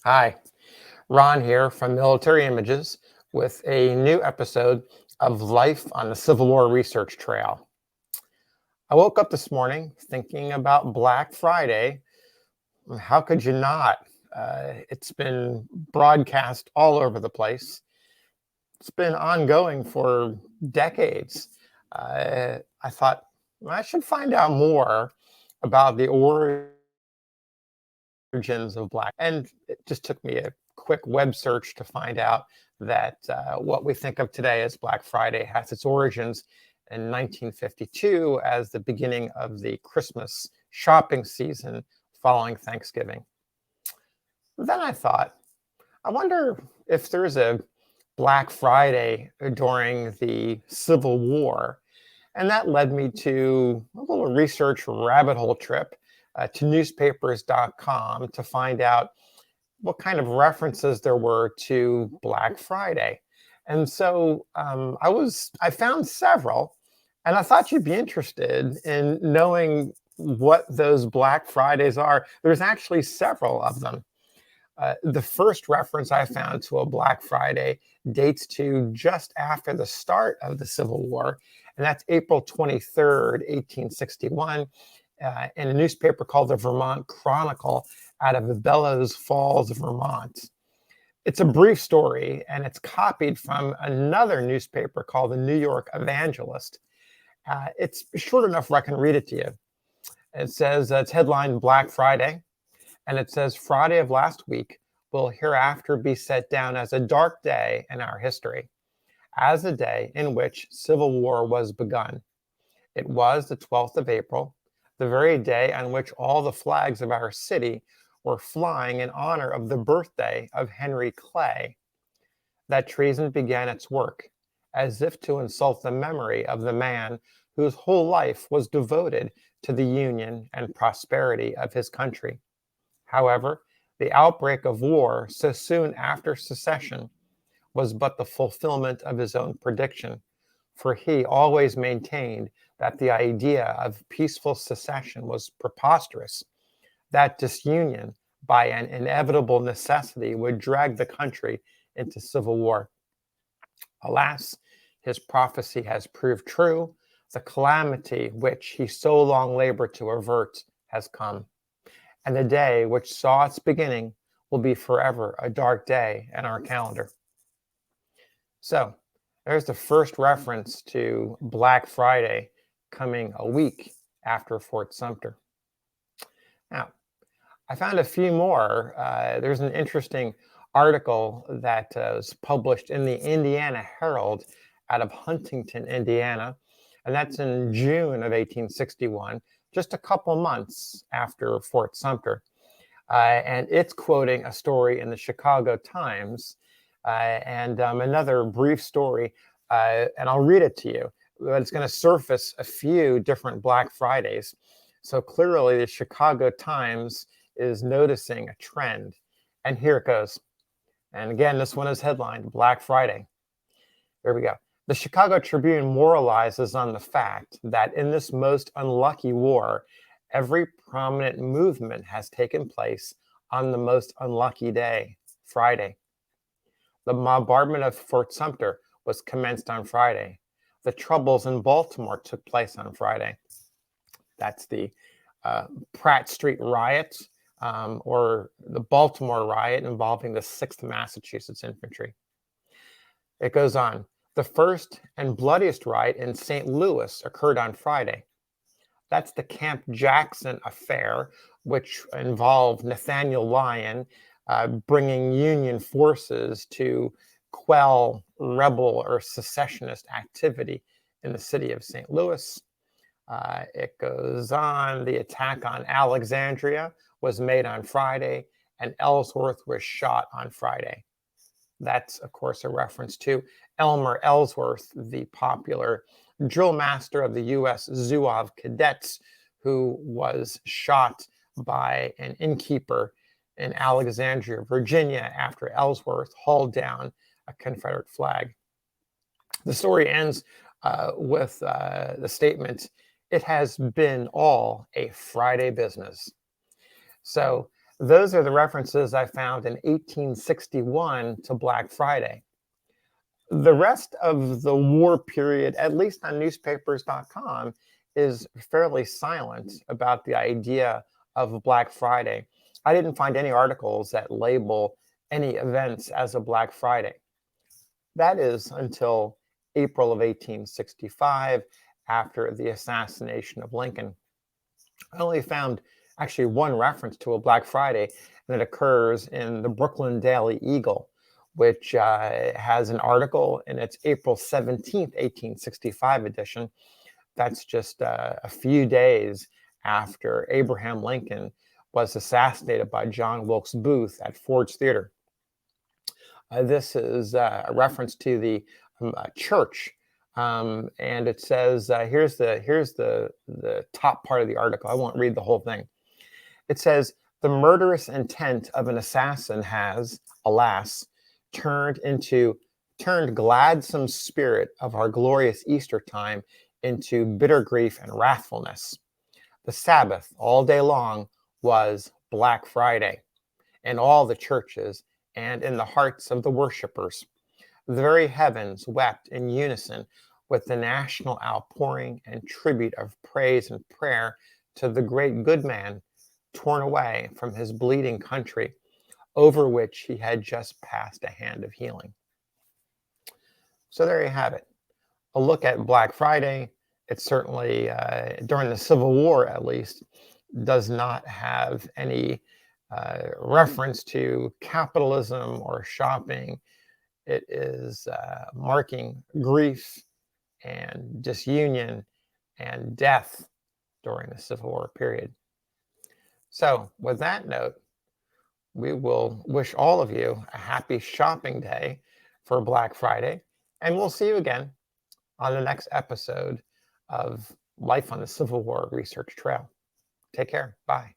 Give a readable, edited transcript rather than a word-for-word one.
Hi, Ron here from Military Images with a new episode of Life on the Civil War Research Trail. I woke up this morning thinking about Black Friday. How could you not? It's been broadcast all over the place. It's been ongoing for decades. I thought I should find out more about the origins of Black. And it just took me a quick web search to find out that what we think of today as Black Friday has its origins in 1952 as the beginning of the Christmas shopping season following Thanksgiving. Then I thought, I wonder if there's a Black Friday during the Civil War. And that led me to a little research rabbit hole trip to newspapers.com to find out what kind of references there were to Black Friday. And so I found several, and I thought you'd be interested in knowing what those Black Fridays are. There's actually several of them. The first reference I found to a Black Friday dates to just after the start of the Civil War, and that's April 23rd, 1861, in a newspaper called the Vermont Chronicle out of Bellows Falls, Vermont. It's a brief story, and it's copied from another newspaper called the New York Evangelist. It's short enough where I can read it to you. It says, it's headlined Black Friday, and it says, Friday of last week will hereafter be set down as a dark day in our history, as the day in which civil war was begun. It was the 12th of April, the very day on which all the flags of our city were flying in honor of the birthday of Henry Clay. That treason began its work, as if to insult the memory of the man whose whole life was devoted to the union and prosperity of his country. However, the outbreak of war so soon after secession was but the fulfillment of his own prediction, for he always maintained that the idea of peaceful secession was preposterous, that disunion by an inevitable necessity would drag the country into civil war. Alas, his prophecy has proved true. The calamity which he so long labored to avert has come, and the day which saw its beginning will be forever a dark day in our calendar. So there's the first reference to Black Friday coming a week after Fort Sumter. Now, I found a few more. There's an interesting article that was published in the Indiana Herald out of Huntington, Indiana, and that's in June of 1861, just a couple months after Fort Sumter. And it's quoting a story in the Chicago Times and another brief story, and I'll read it to you, but it's going to surface a few different Black Fridays. So clearly the Chicago Times is noticing a trend. And here it goes. And again, this one is headlined Black Friday. Here we go. The Chicago Tribune moralizes on the fact that in this most unlucky war, every prominent movement has taken place on the most unlucky day, Friday. The bombardment of Fort Sumter was commenced on Friday. The troubles in Baltimore took place on Friday. That's the Pratt Street riots, or the Baltimore riot involving the 6th Massachusetts Infantry. It goes on. The first and bloodiest riot in St. Louis occurred on Friday. That's the Camp Jackson affair, which involved Nathaniel Lyon bringing Union forces to quell rebel or secessionist activity in the city of St. Louis. It goes on. The attack on Alexandria was made on Friday, and Ellsworth was shot on Friday. That's, of course, a reference to Elmer Ellsworth, the popular drill master of the U.S. Zouave cadets, who was shot by an innkeeper in Alexandria, Virginia, after Ellsworth hauled down a Confederate flag. The story ends with the statement, "It has been all a Friday business." So Those are the references I found in 1861 to Black Friday. The rest of the war period, at least on newspapers.com, is fairly silent about the idea of Black Friday. I didn't find any articles that label any events as a Black Friday. That is until April of 1865, after the assassination of Lincoln. I only found actually one reference to a Black Friday, and it occurs in the Brooklyn Daily Eagle, which has an article in its April 17th, 1865 edition. That's just a few days after Abraham Lincoln was assassinated by John Wilkes Booth at Ford's Theater. This is a reference to the church, and it says here's the top part of the article. I won't read the whole thing. It says the murderous intent of an assassin has, alas, turned gladsome spirit of our glorious Easter time into bitter grief and wrathfulness. The Sabbath all day long was Black Friday in all the churches and in the hearts of the worshipers. The very heavens wept in unison with the national outpouring and tribute of praise and prayer to the great good man torn away from his bleeding country, over which he had just passed a hand of healing. So there you have it. A look at Black Friday. It certainly, during the Civil War at least, does not have any reference to capitalism or shopping. It is marking grief and disunion and death during the Civil War period. So with that note, we will wish all of you a happy shopping day for Black Friday, and we'll see you again on the next episode of Life on the Civil War Research Trail. Take care. Bye.